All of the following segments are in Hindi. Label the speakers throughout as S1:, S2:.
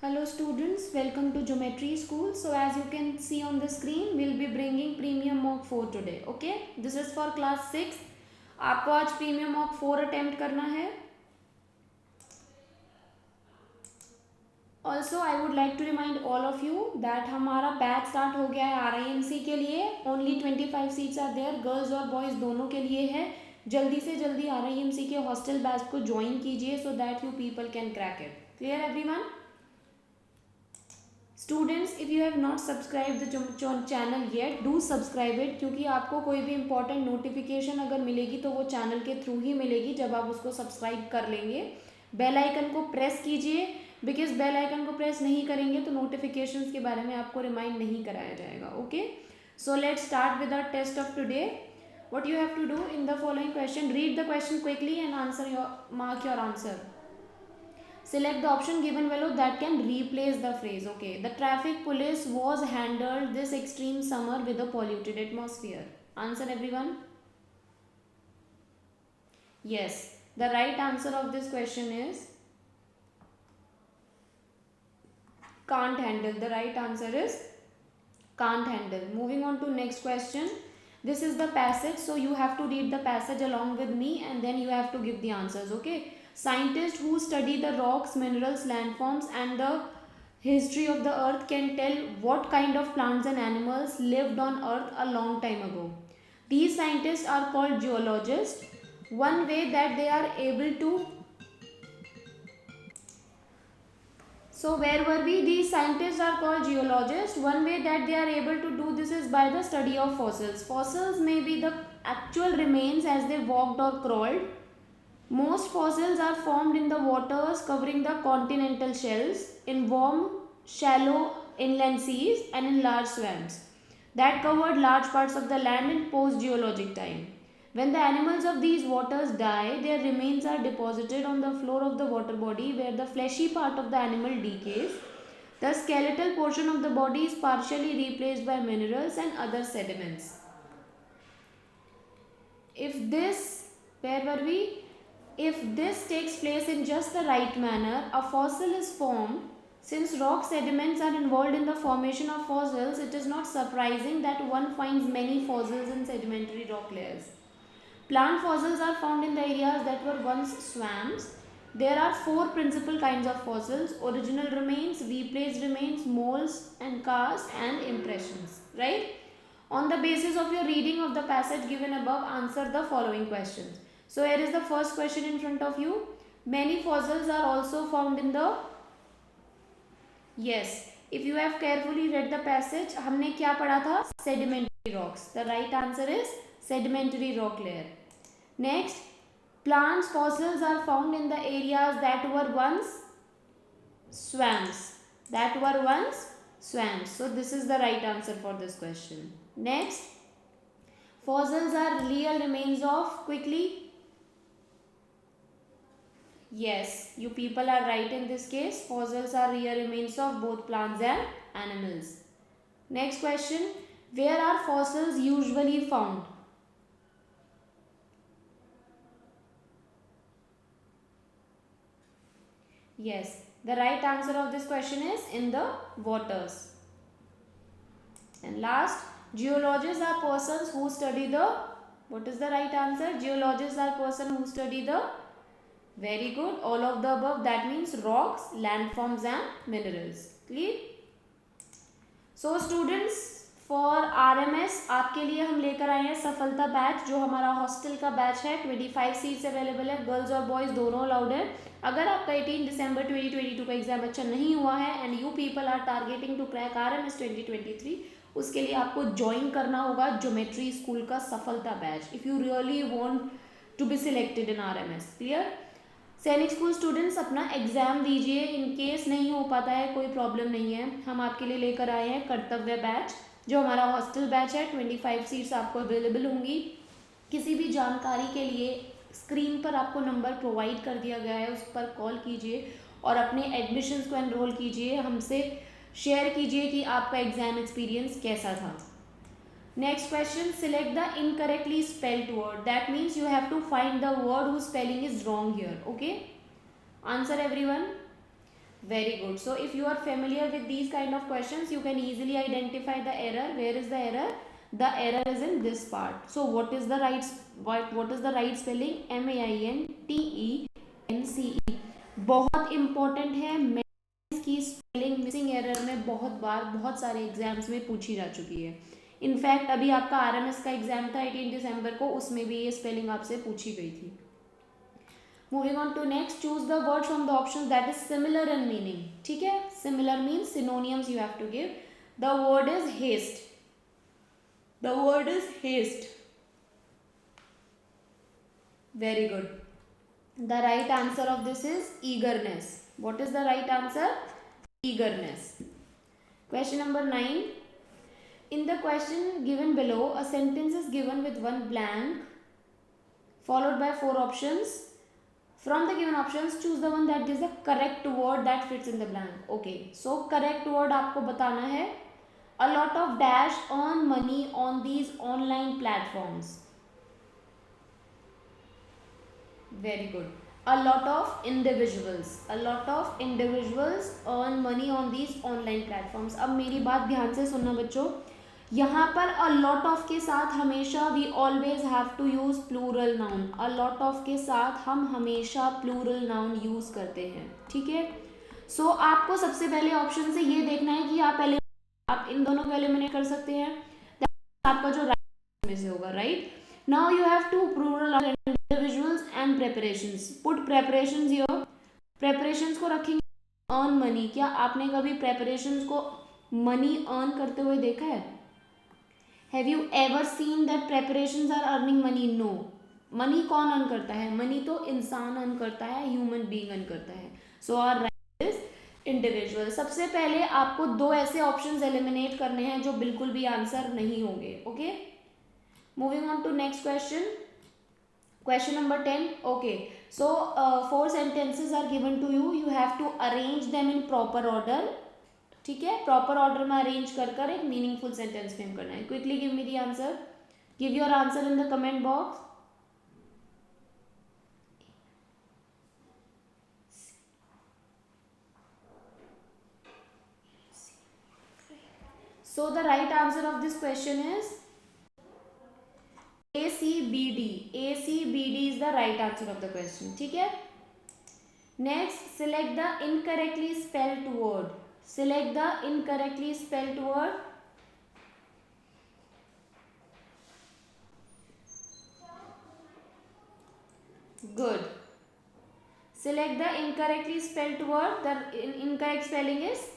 S1: Hello students, welcome to Geometry School. So as you can see on the screen, we'll be bringing Premium Mock 4 today. Okay, this is for class 6. आपको आज Premium Mock 4 attempt करना है. Also, I would like to remind all of you that हमारा बैच स्टार्ट हो गया है RIMC के लिए. Only 25 seats are there. Girls और बॉयज़ दोनों के लिए है. जल्दी से जल्दी RIMC के हॉस्टल बैच को ज्वाइन कीजिए so that you people can crack it. Clear everyone? Students, if you have not subscribe the channel yet, do subscribe it, क्योंकि आपको कोई भी इंपॉर्टेंट नोटिफिकेशन अगर मिलेगी तो वो चैनल के थ्रू ही मिलेगी जब आप उसको सब्सक्राइब कर लेंगे. बेल आइकन को प्रेस कीजिए, बिकॉज बेल आइकन को प्रेस नहीं करेंगे तो नोटिफिकेशंस के बारे में आपको रिमाइंड नहीं कराया जाएगा. Okay, so let's start with our test of today. What you have to do in the following question, read the question quickly and answer your mark your answer. Select the option given below that can replace the phrase. Okay, the traffic police was handled this extreme summer with a polluted atmosphere. Answer everyone. Yes, the right answer of this question is can't handle. The right answer is can't handle. Moving on to next question. This is the passage, so you have to read the passage along with me and then you have to give the answers. Okay. Scientists who study the rocks, minerals, landforms and the history of the earth can tell what kind of plants and animals lived on earth a long time ago. These scientists are called geologists. One way that they are able to... So where were we? These scientists are called geologists. One way that they are able to do this is by the study of fossils. Fossils may be the actual remains as they walked or crawled. Most fossils are formed in the waters covering the continental shelves, in warm, shallow inland seas and in large swamps that covered large parts of the land in post-geologic time. When the animals of these waters die, their remains are deposited on the floor of the water body where the fleshy part of the animal decays. The skeletal portion of the body is partially replaced by minerals and other sediments. If this, where were we? If this takes place in just the right manner, a fossil is formed. Since rock sediments are involved in the formation of fossils, it is not surprising that one finds many fossils in sedimentary rock layers. Plant fossils are found in the areas that were once swamps. There are 4 principal kinds of fossils: original remains, replaced remains, molds and casts and impressions. Right? On the basis of your reading of the passage given above, answer the following questions. So here is the first question in front of you. Many fossils are also found in the... Yes, if you have carefully read the passage, हमने क्या पढ़ा था? Sedimentary rocks. The right answer is sedimentary rock layer. Next, plants fossils are found in the areas that were once swamps. That were once swamps. So this is the right answer for this question. Next, fossils are real remains of... Quickly. Yes, you people are right in this case. Fossils are real remains of both plants and animals. Next question. Where are fossils usually found? Yes, the right answer of this question is in the waters. And last, geologists are persons who study the... What is the right answer? Geologists are persons who study the... Very good. All of the above. That means rocks, landforms and minerals. Clear? So students, for RMS आपके लिए हम लेकर आए हैं सफलता बैच, जो हमारा हॉस्टल का बैच है. 25 सीट्स अवेलेबल है. गर्ल्स और बॉयज़ दोनों अलाउड है. अगर आपका 18 दिसंबर 2022 का एग्जाम अच्छा नहीं हुआ है and you people are targeting to crack RMS 2023, उसके लिए आपको ज्वाइन करना होगा ज्योमेट्री स्कूल का सफलता batch if you really want to be selected in RMS. Clear? Sainik school students, अपना एग्ज़ाम दीजिए. इन केस नहीं हो पाता है, कोई प्रॉब्लम नहीं है. हम आपके लिए लेकर आए हैं कर्तव्य बैच, जो हमारा हॉस्टल बैच है. 25 सीट्स आपको अवेलेबल होंगी. किसी भी जानकारी के लिए स्क्रीन पर आपको नंबर प्रोवाइड कर दिया गया है, उस पर कॉल कीजिए और अपने एडमिशन्स को एनरोल कीजिए. हमसे शेयर कीजिए कि आपका एग्ज़ाम एक्सपीरियंस कैसा था. Next question, select the incorrectly spelled word. That means you have to find the word whose spelling is wrong here. Okay? Answer everyone. Very good. So if you are familiar with these kind of questions, you can easily identify the error. Where is the error? The error is in this part. So what is the right spelling? MAINTENCE. बहुत important है, इसकी स्पेलिंग मिसिंग एरर में बहुत सारे एग्जाम्स में पूछी जा चुकी है. इनफैक्ट अभी आपका आरएमएस का एग्जाम था 18 दिसंबर को, उसमें भी ये स्पेलिंग आपसे पूछी गई थी. Moving on to next, choose the word from the option that is similar in meaning. ठीक है, similar means synonyms you have to give. The word is haste. The word is haste. Very good. The right answer of this is eagerness. What is the right answer? Eagerness. Question number 9. In the question given below, a sentence is given with one blank followed by 4 options. From the given options, choose the one that gives the correct word that fits in the blank. Okay, so correct word आपको बताना है. A lot of dash earn money on these online platforms. Very good. A lot of individuals earn money on these online platforms. अब मेरी बात ध्यान से सुनना बच्चों, यहाँ पर a lot of के साथ हमेशा we always have to use plural noun. A lot of के साथ हम हमेशा plural noun use करते हैं. ठीक है, सो आपको सबसे पहले ऑप्शन से ये देखना है कि आप इन दोनों को एलिमिनेट कर सकते हैं. आपका जो राइट में से होगा. Right, now you have to plural individuals and preparations. Put preparations here. preparations को रखेंगे earn money. क्या आपने कभी preparations को money earn करते हुए देखा है? Have you ever seen that preparations are earning money? No. money कौन earn करता है? money तो इंसान earn करता है, human being earn करता है. So our right is individual. सबसे पहले आपको 2 ऐसे options eliminate करने हैं जो बिल्कुल भी आंसर नहीं होंगे. Okay? Moving on to next question. Question number 10. Okay, so 4 sentences are given to you. You have to arrange them in proper order. ठीक है, proper order में arrange कर एक meaningful sentence frame करना है. Quickly give me the answer. Give your answer in the comment box. So the right answer of this question is ACBD. ACBD is the right answer of the question. ठीक है. Next, select the incorrectly spelled word. Select the incorrectly spelled word. Good. Select the incorrectly spelled word. The incorrect spelling is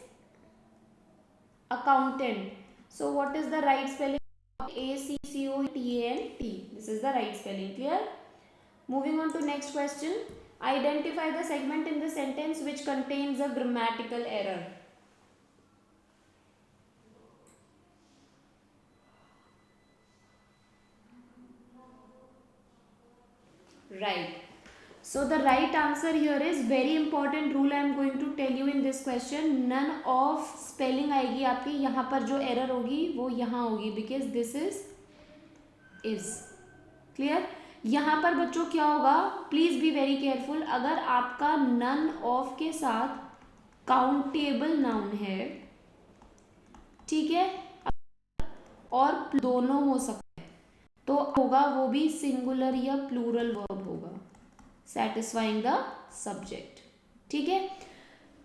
S1: accountant. So what is the right spelling? ACCOTANT. This is the right spelling. Clear? Moving on to next question. Identify the segment in the sentence which contains a grammatical error. Right. So the right answer here is very important rule I am going to tell you in this question. None of spelling आएगी आपकी, यहाँ पर जो error होगी वो यहाँ होगी because this is clear. यहाँ पर बच्चों क्या होगा, प्लीज बी वेरी केयरफुल. अगर आपका none of के साथ काउंटेबल नाउन है, ठीक है, और दोनों हो सकते हैं, तो होगा वो भी सिंगुलर या प्लूरल वर्ब होगा, सेटिस्फाइंग द सब्जेक्ट. ठीक है,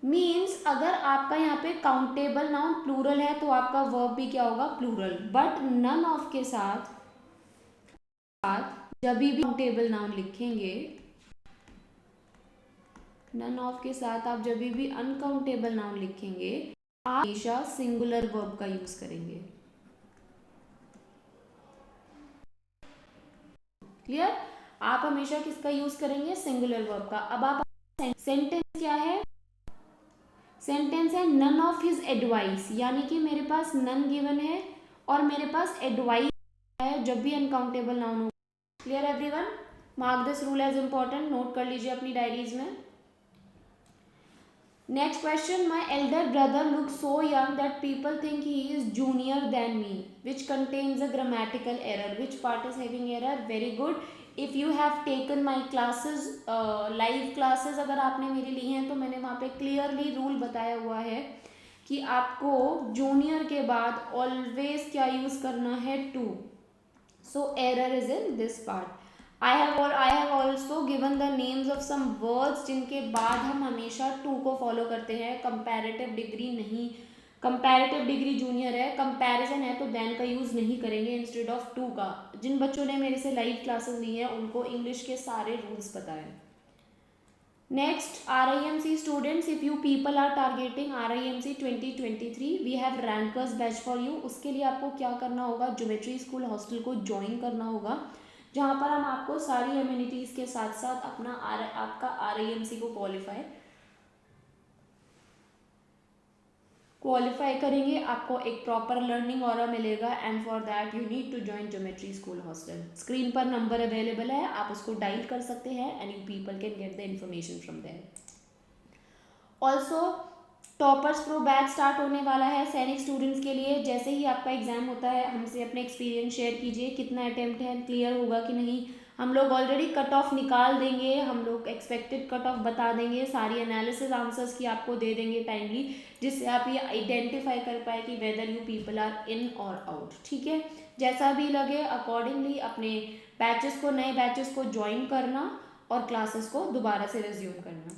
S1: मीन्स अगर आपका यहाँ पे काउंटेबल नाउन प्लूरल है तो आपका वर्ब भी क्या होगा, प्लूरल. बट नन ऑफ के साथ जब भी काउंटेबल नाउन लिखेंगे, नन ऑफ के साथ आप जब भी अनकाउंटेबल नाउन लिखेंगे, आप हमेशा सिंगुलर वर्ब का यूज करेंगे. क्लियर? आप हमेशा किसका यूज करेंगे, सिंगुलर वर्ब का. अब आप सेंटेंस क्या है, सेंटेंस है नन ऑफ हिज एडवाइस, यानी कि मेरे पास नन गिवन है और मेरे पास एडवाइस है जब भी अनकाउंटेबल नाउन हो. Clear everyone? Mark this rule as important, note कर लीजिए अपनी डायरीज में. Next question. My elder brother look so young that people think he is junior than me, which contains a grammatical error. Which part is having error? Very good. If you have taken my classes, live classes अगर आपने मेरी ली हैं, तो मैंने वहाँ पे क्लियरली रूल बताया हुआ है कि आपको जूनियर के बाद ऑलवेज क्या यूज़ करना है, to. So error is in this part. I have also given the names of some words जिनके बाद हम हमेशा टू को फॉलो करते हैं. कंपैरेटिव डिग्री नहीं, कंपैरेटिव डिग्री जूनियर है, कंपैरिजन है तो देन का यूज़ नहीं करेंगे इंस्टेड ऑफ टू का. जिन बच्चों ने मेरे से लाइव क्लासेस ली हैं उनको इंग्लिश के सारे रूल्स पता है. Next, RIMC students, if you people are targeting RIMC 2023, we have rankers batch for you. उसके लिए आपको क्या करना होगा, ज्योमेट्री स्कूल हॉस्टल को ज्वाइन करना होगा, जहाँ पर हम आपको सारी एम्यूनिटीज़ के साथ साथ आपका RIMC को क्वालिफाई करेंगे. आपको एक प्रॉपर लर्निंग ऑरा मिलेगा and for that you need to join Geometry School hostel. Screen पर नंबर अवेलेबल है, आप उसको डायल कर सकते हैं and you people can get the information from there. Also toppers pro batch start होने वाला है सैनिक स्टूडेंट्स के लिए. जैसे ही आपका एग्जाम होता है हमसे अपने एक्सपीरियंस शेयर कीजिए, कितना अटेम्प्ट है, क्लियर होगा कि नहीं. हम लोग ऑलरेडी कट ऑफ निकाल देंगे, हम लोग एक्सपेक्टेड कट ऑफ बता देंगे, सारी एनालिसिस आंसर्स की आपको दे देंगे टाइमली, जिससे आप ये आइडेंटिफाई कर पाए कि whether you people are in or out. ठीक है, जैसा भी लगे अकॉर्डिंगली अपने बैचेस को, नए बैचेस को ज्वाइन करना और क्लासेस को दोबारा से रिज्यूम करना.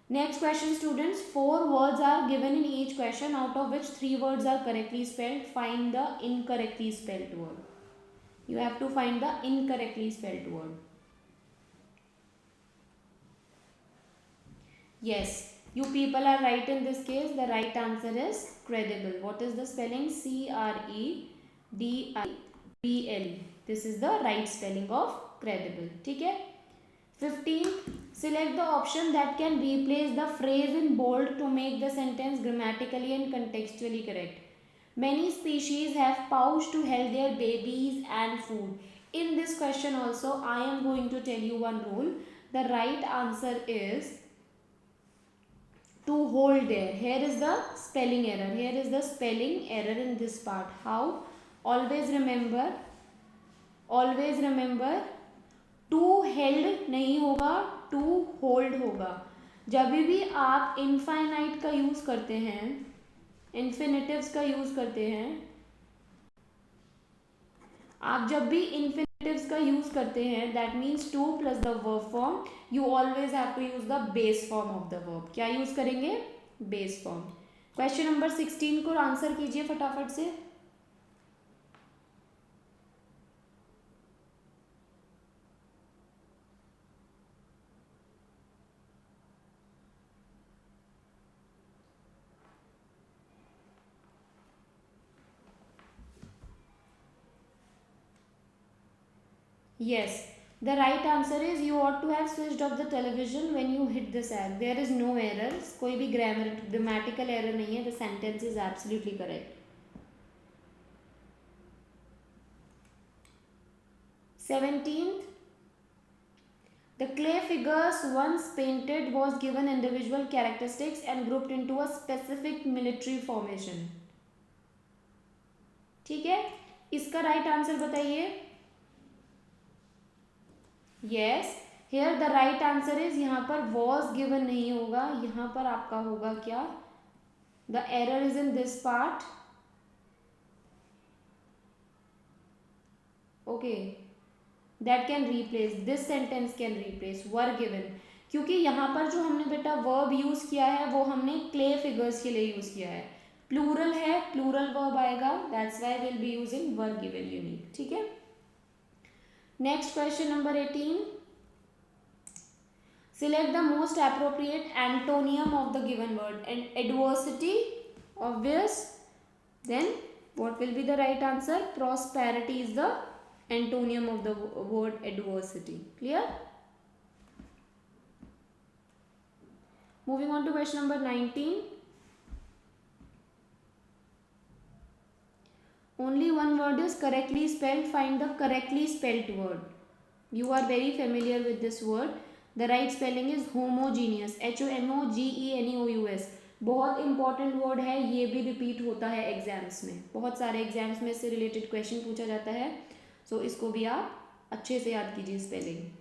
S1: Next question students, 4 words are given in each question, out of which 3 words are correctly spelled. Find the incorrectly spelled word. You have to find the incorrectly spelled word. Yes, you people are right in this case. The right answer is credible. What is the spelling? CREDIBLE. This is the right spelling of credible. ठीक है. 15th, select the option that can replace the phrase in bold to make the sentence grammatically and contextually correct. Many species have pouch to hold their babies and food. In this question also I am going to tell you one rule. The right answer is to hold there. Here is the spelling error. Here is the spelling error in this part. How? Always remember to held नहीं होगा, टू होल्ड होगा. जब भी आप इनफाइनाइट का यूज़ करते हैं, इन्फिनिटिव्स का यूज़ करते हैं, आप जब भी इन्फिनिटिव्स का यूज़ करते हैं, that means to plus the verb form, you always have to use the base form of the verb. क्या यूज़ करेंगे? Base form. क्वेश्चन नंबर 16 को आंसर कीजिए फटाफट से. Yes, the right answer is you ought to have switched off the television when you hit this ad. There is no errors. कोई भी grammatical error नहीं है. The sentence is absolutely correct. 17th, the clay figures once painted was given individual characteristics and grouped into a specific military formation. ठीक है, इसका right answer बताइए. Yes, here the right answer is, यहाँ पर was given नहीं होगा, यहाँ पर आपका होगा क्या? The error is in this part. Okay, that can replace, this sentence can replace were given, क्योंकि यहाँ पर जो हमने बेटा verb यूज़ किया है वो हमने clay figures के लिए यूज़ किया है. प्लूरल है, प्लूरल verb आएगा, that's why we'll be using were given unique. ठीक है. Next question number 18. Select the most appropriate antonym of the given word. And adversity, obvious. Then what will be the right answer? Prosperity is the antonym of the word adversity. Clear? Moving on to question number 19. Only one word is correctly spelled. Find the correctly spelled word. You are very familiar with this word. The right spelling is homogeneous. HOMOGENEOUS. बहुत इंपॉर्टेंट वर्ड है, ये भी रिपीट होता है एग्जाम्स में. बहुत सारे एग्जाम्स में इससे रिलेटेड क्वेश्चन पूछा जाता है. सो इसको भी आप अच्छे से याद कीजिए स्पेलिंग।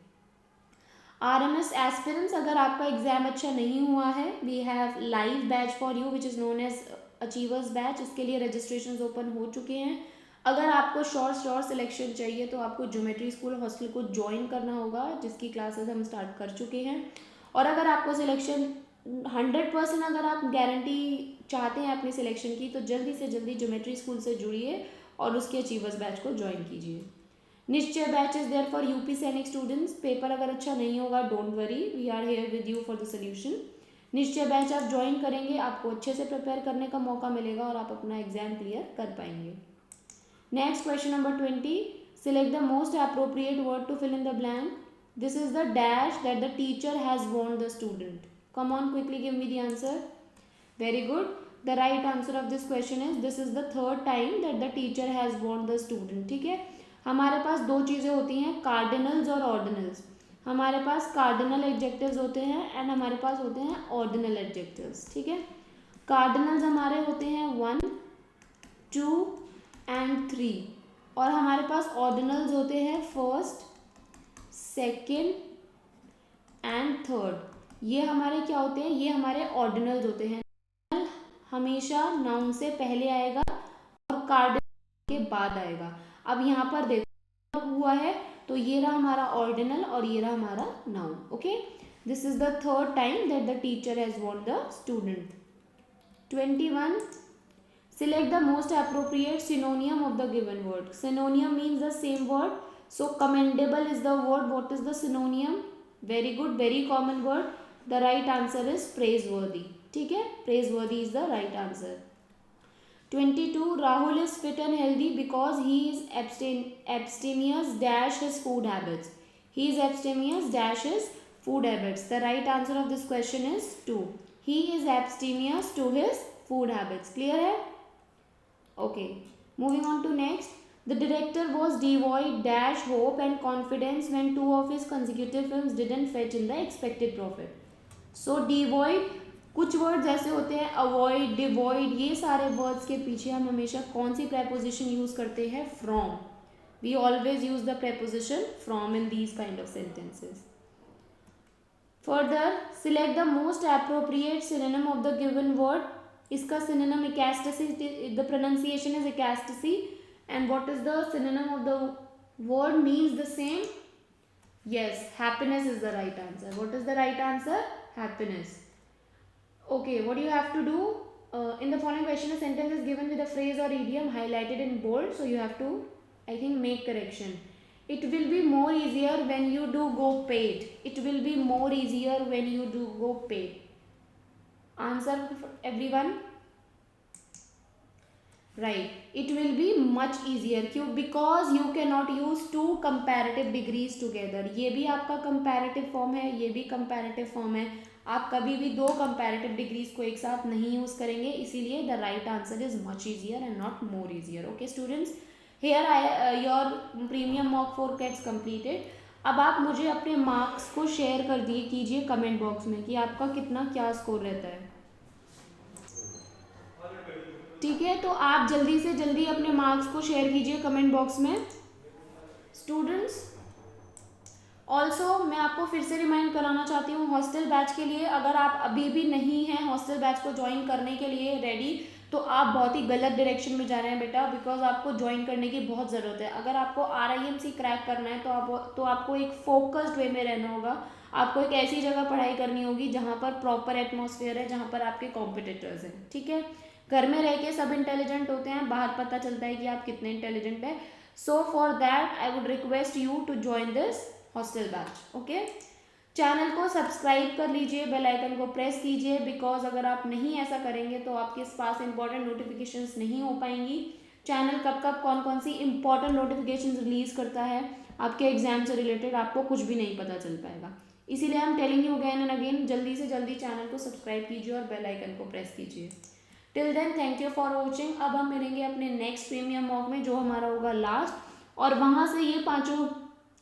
S1: RMS एस्पिरेंट्स, अगर आपका एग्जाम अच्छा नहीं हुआ है, we have live batch for you which is known as achievers batch. इसके लिए रजिस्ट्रेशन ओपन हो चुके हैं। अगर आपको श्योर सिलेक्शन चाहिए तो आपको ज्योमेट्री स्कूल हॉस्टल को ज्वाइन करना होगा, जिसकी क्लासेस हम स्टार्ट कर चुके हैं। और अगर आपको सिलेक्शन 100% अगर आप गारंटी चाहते हैं अपने सिलेक्शन की, तो जल्दी से जल्दी ज्योमेट्री स्कूल से जुड़िए और उसके अचीवर्स बैच को ज्वाइन कीजिए। Nishchay batch is there for UP सैनिक स्टूडेंट्स। पेपर अगर अच्छा नहीं होगा, don't worry, we are here with you for the solution. Nishchay batch आप ज्वाइन करेंगे, आपको अच्छे से प्रिपेयर करने का मौका मिलेगा और आप अपना एग्जाम क्लियर कर पाएंगे। Next question number 20, select the most appropriate word to fill in the blank. This is the dash that the teacher has warned the student. Come on, quickly give me the answer. Very good, the right answer of this question is this is the third time that the teacher has warned the student. ठीक है, हमारे पास दो चीज़ें होती हैं, कार्डिनल्स और ऑर्डिनल्स। हमारे पास कार्डिनल एडजेक्टिव्स होते हैं एंड हमारे पास होते हैं ऑर्डिनल एडजेक्टिव्स। ठीक है, कार्डिनल्स हमारे होते हैं 1, 2 एंड 3 और हमारे पास ऑर्डिनल्स होते हैं 1st, 2nd एंड 3rd। ये हमारे क्या होते हैं, ये हमारे ऑर्डिनल्स होते हैं। हमेशा नाउन से पहले आएगा और कार्डिनल के बाद आएगा। अब यहाँ पर देखो हुआ है, तो ये रहा हमारा ऑर्डिनल और ये रहा हमारा noun. Okay, this is the third time that the teacher has warned the student. 21, select the most appropriate synonym of the given word. Synonym means the same word, so commendable is the word. What is the synonym? Very good, very common word. The right answer is praiseworthy. ठीक है, praiseworthy is the right answer. 22, Rahul is fit and healthy because he is abstemious dash his food habits. He is abstemious dash his food habits. The right answer of this question is 2. He is abstemious to his food habits. Clear है? Okay, moving on to next. The director was devoid dash hope and confidence when 2 of his consecutive films didn't fetch in the expected profit. So devoid, कुछ वर्ड्स ऐसे होते हैं, अवॉइड, डिवॉइड, ये सारे वर्ड्स के पीछे हम हमेशा कौन सी प्रेपोजिशन यूज करते हैं? From. We always use the preposition from in these kind of sentences. Further, select the most appropriate synonym of the given word. इसका synonym ecstasy, the pronunciation is ecstasy and what is the synonym of the word means the same? Yes, happiness is the right answer. What is the right answer? Happiness. Okay, what you have to do, in the following question a sentence is given with a phrase or idiom highlighted in bold, so you have to, I think, make correction. It will be more easier when you do go paid. It will be more easier when you do go paid. Answer everyone. Right, it will be much easier. क्यों? Because you cannot use two comparative degrees together. ये भी आपका comparative form है, ये भी comparative form है। आप कभी भी दो कंपैरेटिव डिग्रीज को एक साथ नहीं यूज करेंगे, इसीलिए the right answer is much easier and not more easier. Okay students, here I your premium mock 4 gets completed. अब आप मुझे अपने मार्क्स को शेयर कर दिए कीजिए कमेंट बॉक्स में कि आपका कितना क्या स्कोर रहता है. ठीक है, तो आप जल्दी से जल्दी अपने मार्क्स को शेयर कीजिए कमेंट बॉक्स में. स्टूडेंट्स, ऑल्सो मैं आपको फिर से रिमाइंड कराना चाहती हूँ, हॉस्टल बैच के लिए अगर आप अभी भी नहीं हैं हॉस्टल बैच को ज्वाइन करने के लिए रेडी, तो आप बहुत ही गलत डायरेक्शन में जा रहे हैं बेटा, बिकॉज आपको ज्वाइन करने की बहुत ज़रूरत है. अगर आपको RIMC क्रैक करना है तो आपको एक फोकस्ड वे में रहना होगा. आपको एक ऐसी जगह पढ़ाई करनी होगी जहाँ पर प्रॉपर एटमॉस्फेयर है, जहाँ पर आपके कॉम्पिटिटर्स हैं. ठीक है, घर में रह के सब इंटेलिजेंट होते हैं, बाहर पता चलता है कि आप कितने इंटेलिजेंट हैं. So for that I would request you to join this hostel batch. Okay, channel को सब्सक्राइब कर लीजिए, बेल आइकन को प्रेस कीजिए, बिकॉज अगर आप नहीं ऐसा करेंगे तो आपके पास इंपॉर्टेंट नोटिफिकेशंस नहीं हो पाएंगी. चैनल कब कब कौन कौन सी इंपॉर्टेंट नोटिफिकेशंस रिलीज करता है आपके एग्जाम से रिलेटेड आपको कुछ भी नहीं पता चल पाएगा. इसीलिए हम telling you again and again, जल्दी से जल्दी चैनल को सब्सक्राइब कीजिए और बेल आइकन को प्रेस कीजिए. Till then thank you for watching. अब हम मिलेंगे अपने नेक्स्ट प्रीमियम मॉक में, जो हमारा होगा लास्ट, और वहाँ से ये 5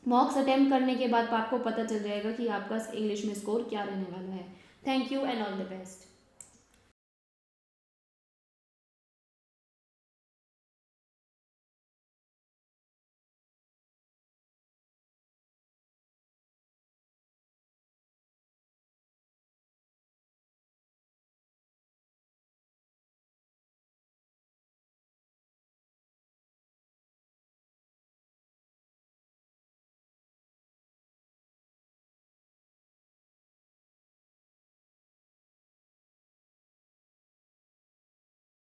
S1: मॉक्स अटेम्प्ट करने के बाद आपको पता चल जाएगा कि आपका इंग्लिश में स्कोर क्या रहने वाला है. Thank you and all the best.